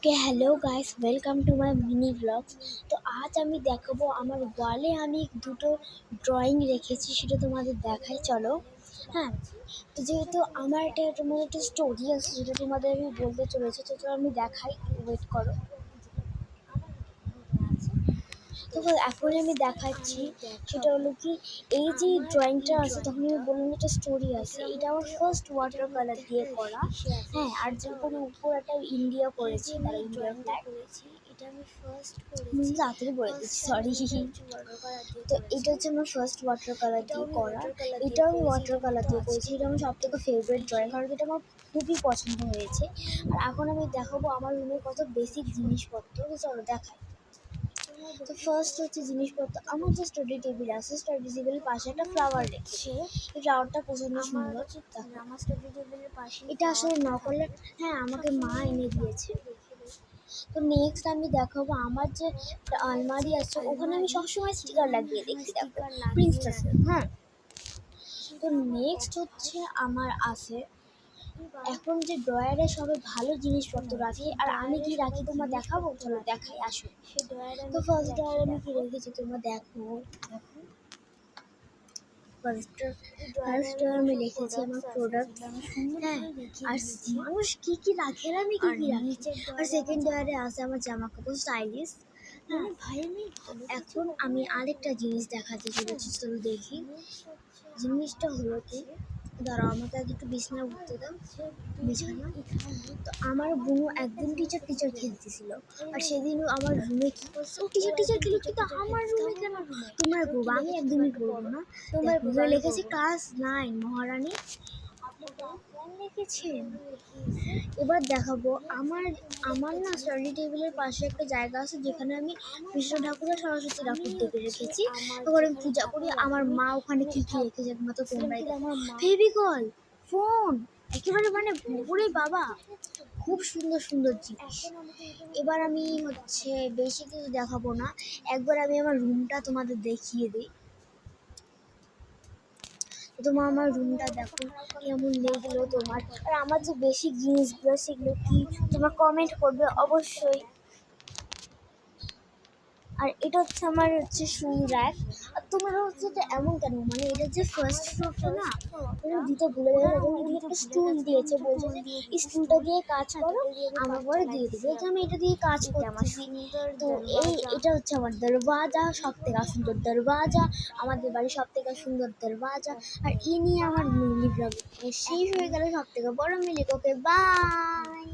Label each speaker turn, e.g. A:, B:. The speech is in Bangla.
A: Okay, hello guys, welcome to my mini blogs. তো আজ আমি দেখাবো আমার ওয়ালে আমি দুটো ড্রয়িং রেখেছি, সেটা তোমাদের দেখাই, চলো। হ্যাঁ, তো যেহেতু আমার এটার মধ্যে একটা স্টোরি আছে, যেটা তোমাদের আমি বলতে চলেছি, তো চলো আমি দেখাই, ওয়েট করো। তো এখন আমি দেখাচ্ছি, সেটা হলো কি, এই যে ড্রয়িংটা আছে, তখন আমি বললাম একটা স্টোরি আছে। এটা আমার ফার্স্ট ওয়াটার কালার দিয়ে করা। হ্যাঁ, আর যে কোনো উপর একটা ইন্ডিয়া করেছি, তারা ইন্ডিয়ার ফ্ল্যাগ।
B: এটা আমি ফার্স্ট করেছি।
A: তাড়াতাড়ি বলে দিচ্ছি, সরি। তো এটা হচ্ছে আমার ফার্স্ট ওয়াটার কালার দিয়ে করা। এটাও আমি ওয়াটার কালার দিয়ে করেছি। এটা আমার সব থেকে ফেভারিট ড্রয়িং, কারণ এটা আমার খুবই পছন্দ হয়েছে। আর এখন আমি দেখাবো আমার রুমে কত বেসিক জিনিসপত্র, তো চলো দেখাই। তো ফার্স্ট হচ্ছে জিনিসপত্র, আমার যে স্টাডি টেবিল আছে, স্টাডি টেবিলের পাশে একটা ফ্লাওয়ার রেখেছি। এই ফ্লাওয়ারটা প্রচন্ড সুন্দর।
B: আমার স্টাডি টেবিলের পাশে
A: এটা আসলে নকলের, হ্যাঁ, আমাকে মা এনে দিয়েছে। তো নেক্সট আমি দেখাবো আমার যে আলমারি আছে, ওখানে আমি সবসময় স্টিকার লাগিয়ে দেখি, দেখো, প্রিন্সেসের। হ্যাঁ, তো নেক্সট হচ্ছে আমার আছে এখন যে ড্রয়ারে সবাই ভালো জিনিসপত্র রাখে, আর আমি কি রাখি তোমার দেখাবো, চলো দেখাই, আসো। তো ফার্স্ট ড্রয়ারে আমি কি রেখেছি তোমরা দেখো। ফার্স্ট আমি লিখেছি আমার প্রোডাক্ট। হ্যাঁ, আর মানুষ কি কি রাখে, আর আমি কি কি রাখি। আর সেকেন্ড ড্রয়ারে আছে আমার জামা কাপড়, স্টাইলিশ। হ্যাঁ ভাই, এখন আমি আরেকটা জিনিস দেখাতে চলেছি, চলো দেখি। জিনিসটা হলো কি, দাঁড়াও, আমাকে আগে একটু বিছানা উঠতে দাও, বিছানা। তো আমার বোনও একদিন টিচার খেলতেছিল, আর সেদিনও আমার রুমে কি করছে, ও টিচার খেলো, কিন্তু আমার রুমে কেন তোমার করবো, আমি একদমই করবো না। তোমার রুমে লিখেছে ক্লাস 9 মহারানী, আপনি ক্লাস 9 লিখেছেন। এবার দেখাবো আমার আমার না স্টাডি টেবিলের পাশে একটা জায়গা আছে, যেখানে আমি কৃষ্ণ ঠাকুর আর সরস্বতী ঠাকুর ডেকে রেখেছি। ওখানে আমি পূজা করি। আমার মা ওখানে কি কি রেখেছে একমাত্র তোমরাই দেখো। ফেভিকল, ফোন, একেবারে মানে পুরোই বাবা, খুব সুন্দর সুন্দর জিনিস। এবার আমি হচ্ছে বেশি কিছু দেখাবো না, একবার আমি আমার রুমটা তোমাদের দেখিয়ে দিই। তোমার আমার রুমটা দেখো কেমন লাগলো তোমার, আর আমার যে বেশি জিনিসগুলো সেগুলো কি তোমরা কমেন্ট করবে অবশ্যই। আর এটা হচ্ছে আমার শু র্যাক। আর তোমরা হচ্ছে এটা এমন কেন, মানে এটা যে ফার্স্ট ফ্লোরটা না, ওটা দিতে ভুলে গেছে, এদিকে একটা স্টুল দিয়েছে, বলছে যে এই স্টুলটা দিয়ে কাজ করো, আমার পরে দিয়ে দেবে। যে আমি এটা দিয়ে কাজ করতেছি। তো এটা হচ্ছে আমার দরওয়াজা, সব থেকে সুন্দর দরওয়াজা, আমাদের বাড়ির সব থেকে সুন্দর দরওয়াজা। আর নিয়ে আমার মিলি ব্লগ শেষ হয়ে গেল, সব থেকে বড় মিলি। ওকে, বাই।